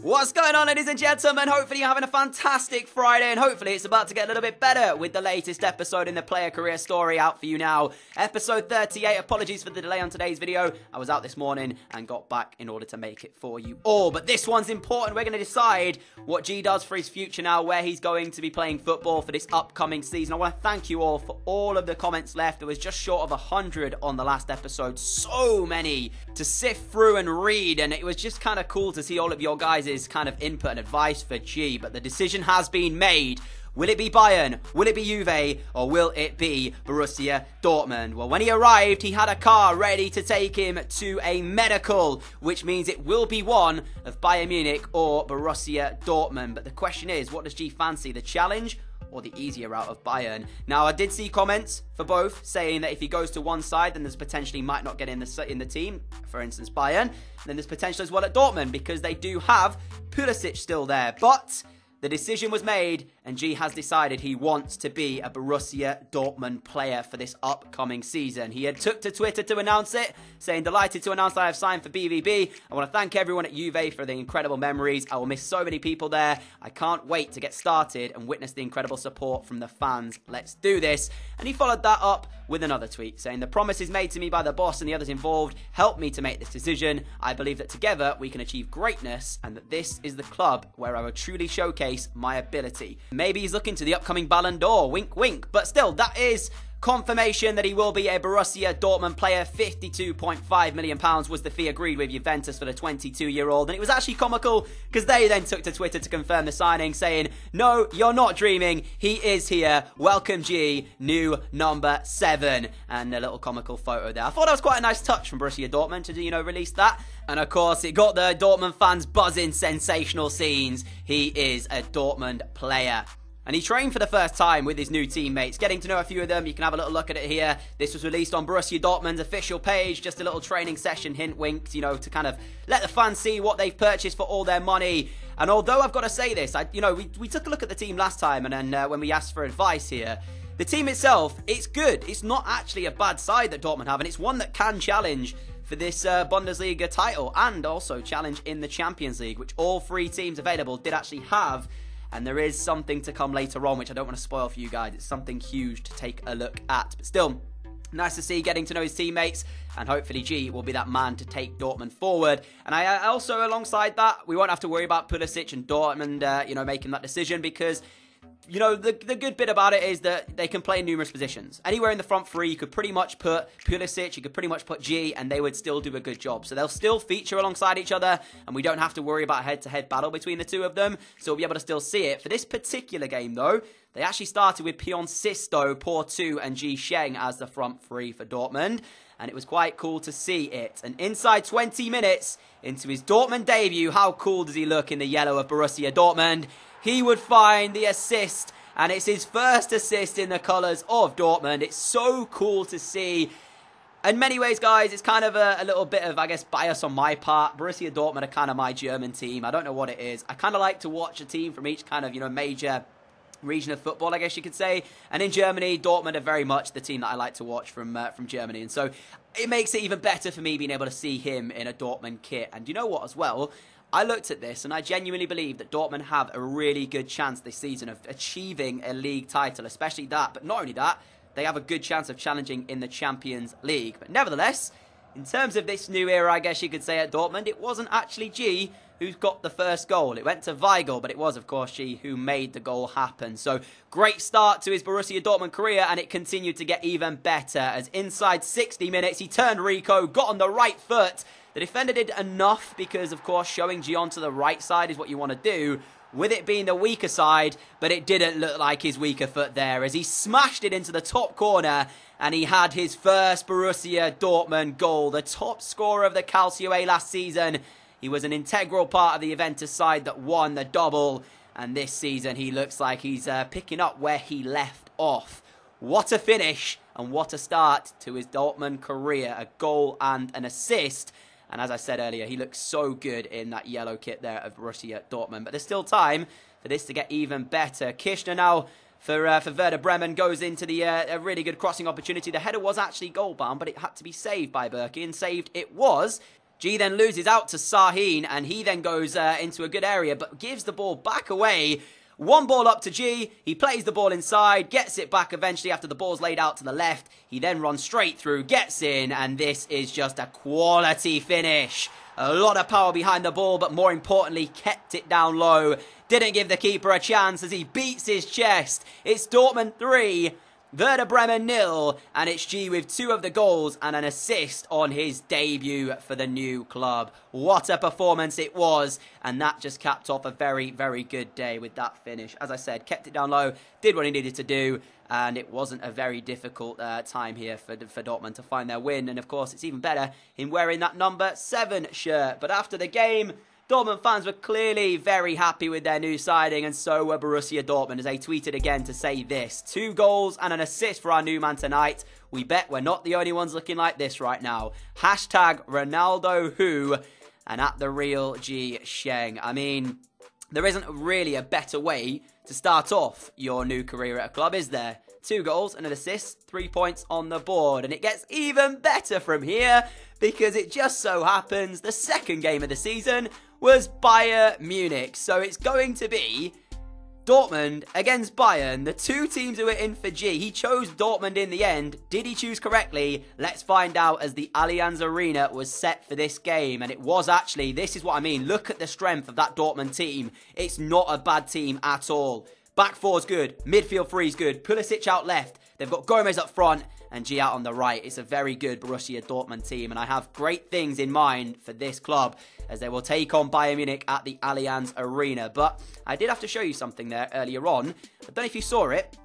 What's going on, ladies and gentlemen? Hopefully you're having a fantastic Friday, and hopefully it's about to get a little bit better with the latest episode in the player career story out for you now. Episode 38. Apologies for the delay on today's video. I was out this morning and got back in order to make it for you all. But this one's important. We're going to decide what G does for his future now, where he's going to be playing football for this upcoming season. I want to thank you all for all of the comments left. There was just short of 100 on the last episode. So many to sift through and read, and it was just kind of cool to see all of your guys' kind of input and advice for G, but the decision has been made. Will it be Bayern? Will it be Juve? Or will it be Borussia Dortmund? Well, when he arrived, he had a car ready to take him to a medical, which means it will be one of Bayern Munich or Borussia Dortmund. But the question is, what does G fancy? The challenge or the easier route of Bayern? Now, I did see comments for both saying that if he goes to one side, then there's potentially might not get in the team. For instance, Bayern. And then there's potential as well at Dortmund because they do have Pulisic still there. But the decision was made, and G has decided he wants to be a Borussia Dortmund player for this upcoming season. He had took to Twitter to announce it, saying, "Delighted to announce I have signed for BVB. I want to thank everyone at Juve for the incredible memories. I will miss so many people there. I can't wait to get started and witness the incredible support from the fans. Let's do this." And he followed that up with another tweet saying, "The promises made to me by the boss and the others involved helped me to make this decision. I believe that together we can achieve greatness and that this is the club where I will truly showcase my ability." Maybe he's looking to the upcoming Ballon d'Or, wink wink, but still, that is confirmation that he will be a Borussia Dortmund player. £52.5 million was the fee agreed with Juventus for the 22-year-old. And it was actually comical because they then took to Twitter to confirm the signing, saying, "No, you're not dreaming. He is here. Welcome, G, new number 7. And a little comical photo there. I thought that was quite a nice touch from Borussia Dortmund to, release that. And of course, it got the Dortmund fans buzzing. Sensational scenes. He is a Dortmund player. And he trained for the first time with his new teammates, getting to know a few of them. You can have a little look at it here. This was released on Borussia Dortmund's official page. Just a little training session, hint wink, to kind of let the fans see what they've purchased for all their money. And although I've got to say this, we took a look at the team last time, and then when we asked for advice here, the team itself, it's good. It's not actually a bad side that Dortmund have, and it's one that can challenge for this Bundesliga title and also challenge in the Champions League, which all 3 teams available did actually have. And there is something to come later on, which I don't want to spoil for you guys. It's something huge to take a look at. But still, nice to see getting to know his teammates. And hopefully G will be that man to take Dortmund forward. And I also, alongside that, we won't have to worry about Pulisic and Dortmund, making that decision because the good bit about it is that they can play in numerous positions. Anywhere in the front 3, you could pretty much put Pulisic, you could pretty much put G, and they would still do a good job. So they'll still feature alongside each other, and we don't have to worry about a head-to-head battle between the two of them. So we'll be able to still see it. For this particular game, though, they actually started with Pion Sisto, Porto, and G Sheng as the front 3 for Dortmund. And it was quite cool to see it. And inside 20 minutes into his Dortmund debut, how cool does he look in the yellow of Borussia Dortmund? He would find the assist, and it's his first assist in the colours of Dortmund. It's so cool to see. In many ways, guys, it's kind of a little bit of, I guess, bias on my part. Borussia Dortmund are kind of my German team. I don't know what it is. I kind of like to watch a team from each kind of, major region of football, I guess you could say. And in Germany, Dortmund are very much the team that I like to watch from Germany. And so it makes it even better for me being able to see him in a Dortmund kit. And you know what as well? I looked at this and I genuinely believe that Dortmund have a really good chance this season of achieving a league title, especially that. But not only that, they have a good chance of challenging in the Champions League. But nevertheless, in terms of this new era, I guess you could say, at Dortmund, it wasn't actually G who got the first goal. It went to Weigl, but it was, of course, G who made the goal happen. So, great start to his Borussia Dortmund career, and it continued to get even better as inside 60 minutes, he turned Rico, got on the right foot. The defender did enough because, of course, showing G onto the right side is what you want to do, with it being the weaker side, but it didn't look like his weaker foot there as he smashed it into the top corner, and he had his first Borussia Dortmund goal, the top scorer of the Calcio A last season. He was an integral part of the Juventus side that won the double, and this season he looks like he's picking up where he left off. What a finish, and what a start to his Dortmund career, a goal and an assist. And as I said earlier, he looks so good in that yellow kit there of Borussia Dortmund. But there's still time for this to get even better. Kirchner now for Werder Bremen goes into the a really good crossing opportunity. The header was actually goal-bound, but it had to be saved by Birkin. Saved it was. G then loses out to Sahin, and he then goes into a good area, but gives the ball back away. One ball up to G, he plays the ball inside, gets it back eventually after the ball's laid out to the left. He then runs straight through, gets in, and this is just a quality finish. A lot of power behind the ball, but more importantly, kept it down low. Didn't give the keeper a chance as he beats his chest. It's Dortmund 3, Werder Bremen 0, and it's G with 2 of the goals and an assist on his debut for the new club. What a performance it was, and that just capped off a very, very good day with that finish. As I said, kept it down low, did what he needed to do, and it wasn't a very difficult time here for Dortmund to find their win. And of course, it's even better in wearing that number 7 shirt. But after the game, Dortmund fans were clearly very happy with their new signing, and so were Borussia Dortmund, as they tweeted again to say this: 2 goals and an assist for our new man tonight. We bet we're not the only ones looking like this right now. Hashtag Ronaldo who, and at the real G Sheng. I mean, there isn't really a better way to start off your new career at a club, is there? 2 goals and an assist, 3 points on the board. And it gets even better from here, because it just so happens the second game of the season was Bayern Munich. So it's going to be Dortmund against Bayern, the 2 teams who are in for G. He chose Dortmund in the end. Did he choose correctly? Let's find out, as the Allianz Arena was set for this game. And it was actually, this is what I mean. Look at the strength of that Dortmund team. It's not a bad team at all. Back 4's good. Midfield 3's good. Pulisic out left. They've got Gomez up front and G out on the right. It's a very good Borussia Dortmund team, and I have great things in mind for this club as they will take on Bayern Munich at the Allianz Arena. But I did have to show you something there earlier on. I don't know if you saw it.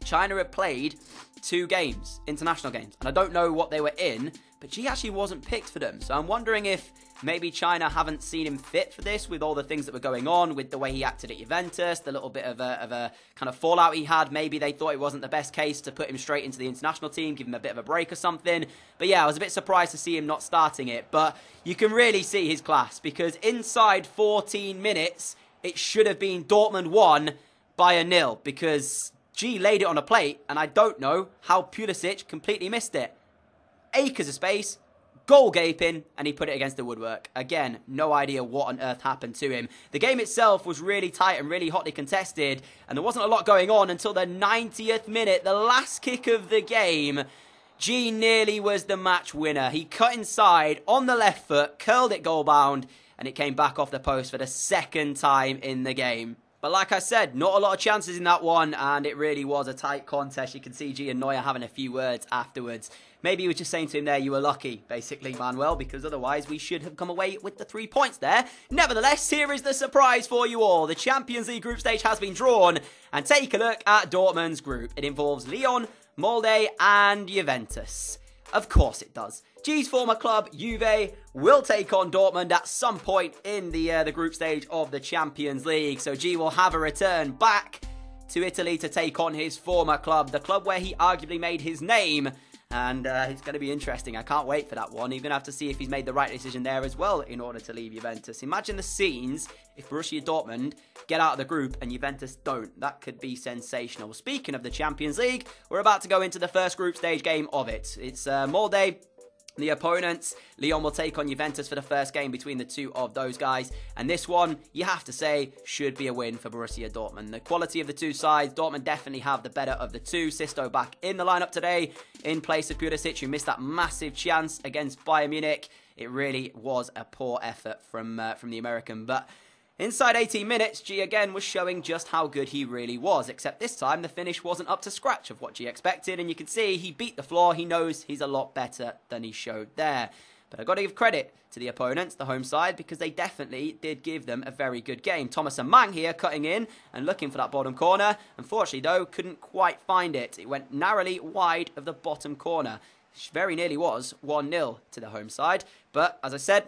China had played 2 games, international games, and I don't know what they were in, but G actually wasn't picked for them. So I'm wondering if maybe China haven't seen him fit for this with all the things that were going on, with the way he acted at Juventus, the little bit of a kind of fallout he had. Maybe they thought it wasn't the best case to put him straight into the international team, give him a bit of a break or something. But yeah, I was a bit surprised to see him not starting it. But you can really see his class, because inside 14 minutes, it should have been Dortmund 1, Bayern 0, because G laid it on a plate, and I don't know how Pulisic completely missed it. Acres of space, goal gaping, and he put it against the woodwork. Again, no idea what on earth happened to him. The game itself was really tight and really hotly contested, and there wasn't a lot going on until the 90th minute, the last kick of the game. G nearly was the match winner. He cut inside on the left foot, curled it goal bound, and it came back off the post for the 2nd time in the game. But like I said, not a lot of chances in that one, and it really was a tight contest. You can see G and Neuer having a few words afterwards. Maybe he was just saying to him there, you were lucky, basically, Manuel, because otherwise we should have come away with the 3 points there. Nevertheless, here is the surprise for you all. The Champions League group stage has been drawn, and take a look at Dortmund's group. It involves Lyon, Molde, and Juventus. Of course it does. G's former club, Juve, will take on Dortmund at some point in the group stage of the Champions League. So G will have a return back to Italy to take on his former club, the club where he arguably made his name. And it's going to be interesting. I can't wait for that one. You're going to have to see if he's made the right decision there as well in order to leave Juventus. Imagine the scenes if Borussia Dortmund get out of the group and Juventus don't. That could be sensational. Speaking of the Champions League, we're about to go into the first group stage game of it. It's Molde. The opponents, Lyon will take on Juventus for the first game between the 2 of those guys. And this one, you have to say, should be a win for Borussia Dortmund. The quality of the 2 sides, Dortmund definitely have the better of the 2. Sisto back in the lineup today in place of Pulisic, who missed that massive chance against Bayern Munich. It really was a poor effort from the American. But inside 18 minutes, G again was showing just how good he really was, except this time the finish wasn't up to scratch of what G expected, and you can see he beat the floor. He knows he's a lot better than he showed there. But I've got to give credit to the opponents, the home side, because they definitely did give them a very good game. Thomas and Mang here cutting in and looking for that bottom corner. Unfortunately, though, couldn't quite find it. It went narrowly wide of the bottom corner. Very nearly was 1-0 to the home side. But, as I said,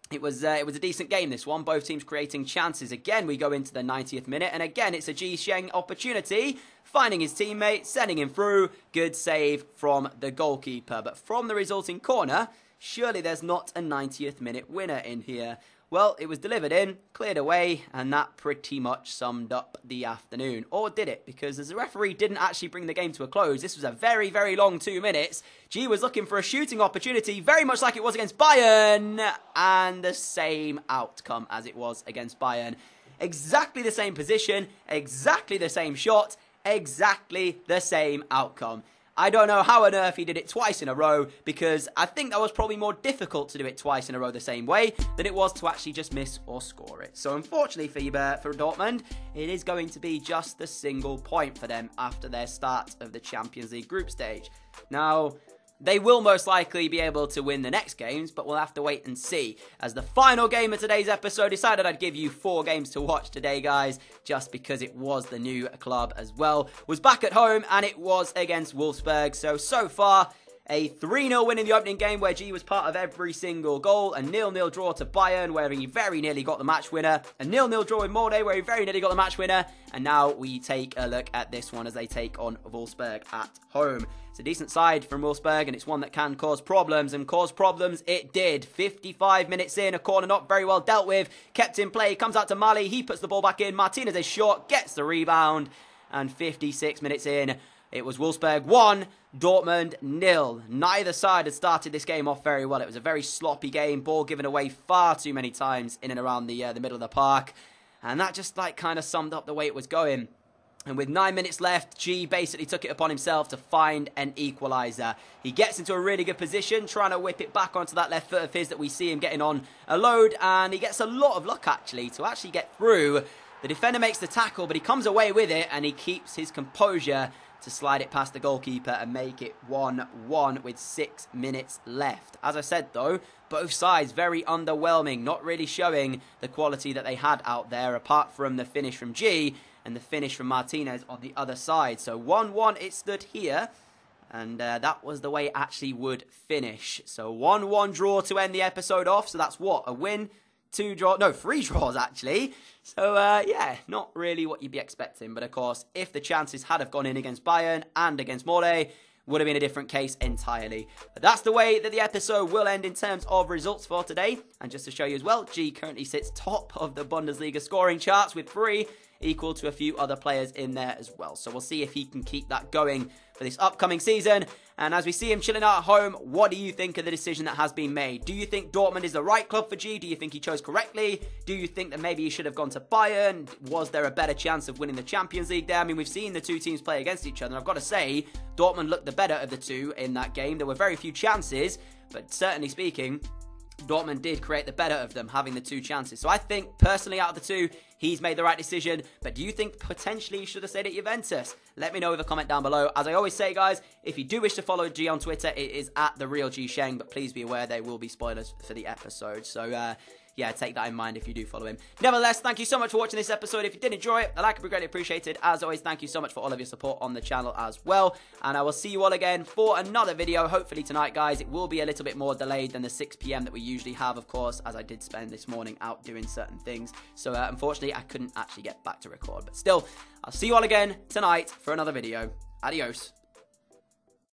it was a decent game, this one. Both teams creating chances. Again, we go into the 90th minute, and again, it's a Ji Sheng opportunity. Finding his teammate, sending him through. Good save from the goalkeeper. But from the resulting corner, surely there's not a 90th minute winner in here. Well, it was delivered in, cleared away, and that pretty much summed up the afternoon. Or did it? Because as the referee didn't actually bring the game to a close, this was a very, very long 2 minutes. G was looking for a shooting opportunity, very much like it was against Bayern, and the same outcome as it was against Bayern. Exactly the same position, exactly the same shot, exactly the same outcome. I don't know how on earth he did it twice in a row, because I think that was probably more difficult to do it twice in a row the same way than it was to actually just miss or score it. So unfortunately for Dortmund, it is going to be just a single point for them after their start of the Champions League group stage. Now, they will most likely be able to win the next games, but we'll have to wait and see. As the final game of today's episode, decided I'd give you 4 games to watch today, guys, just because it was the new club as well. Was back at home, and it was against Wolfsburg. So far, a 3-0 win in the opening game where G was part of every single goal. A 0-0 draw to Bayern where he very nearly got the match winner. A 0-0 draw with Molde where he very nearly got the match winner. And now we take a look at this one as they take on Wolfsburg at home. It's a decent side from Wolfsburg, and it's one that can cause problems, and cause problems it did. 55 minutes in, a corner not very well dealt with, kept in play, comes out to Mali, he puts the ball back in, Martinez is short, gets the rebound, and 56 minutes in, it was Wolfsburg 1, Dortmund 0. Neither side had started this game off very well. It was a very sloppy game, ball given away far too many times in and around the middle of the park, and that just kind of summed up the way it was going. And with 9 minutes left, G basically took it upon himself to find an equaliser. He gets into a really good position, trying to whip it back onto that left foot of his that we see him getting on a load. And he gets a lot of luck, actually, to actually get through. The defender makes the tackle, but he comes away with it, and he keeps his composure to slide it past the goalkeeper and make it 1-1 with 6 minutes left. As I said, though, both sides very underwhelming, not really showing the quality that they had out there, apart from the finish from G and the finish from Martinez on the other side. So 1-1 it stood here, and that was the way it actually would finish. So 1-1 draw to end the episode off. So that's what? A win, 3 draws actually. So yeah, not really what you'd be expecting. But of course, if the chances had have gone in against Bayern and against Molde, would have been a different case entirely. But that's the way that the episode will end in terms of results for today. And just to show you as well, G currently sits top of the Bundesliga scoring charts with 3, equal to a few other players in there as well. So we'll see if he can keep that going for this upcoming season. And as we see him chilling out at home, what do you think of the decision that has been made? Do you think Dortmund is the right club for G? Do you think he chose correctly? Do you think that maybe he should have gone to Bayern? Was there a better chance of winning the Champions League there? I mean, we've seen the two teams play against each other, and I've got to say, Dortmund looked the better of the two in that game. There were very few chances, but certainly speaking, Dortmund did create the better of them, having the 2 chances. So I think, personally, out of the 2, he's made the right decision. But do you think potentially he should have stayed at Juventus? Let me know with a comment down below. As I always say, guys, if you do wish to follow G on Twitter, it is at @TheRealG Sheng. But please be aware there will be spoilers for the episode. So, yeah, take that in mind if you do follow him. Nevertheless, thank you so much for watching this episode. If you did enjoy it, a like would be greatly appreciated. As always, thank you so much for all of your support on the channel as well. And I will see you all again for another video, hopefully tonight, guys. It will be a little bit more delayed than the 6 PM that we usually have, of course, as I did spend this morning out doing certain things. So, unfortunately, I couldn't actually get back to record. But still, I'll see you all again tonight for another video. Adios.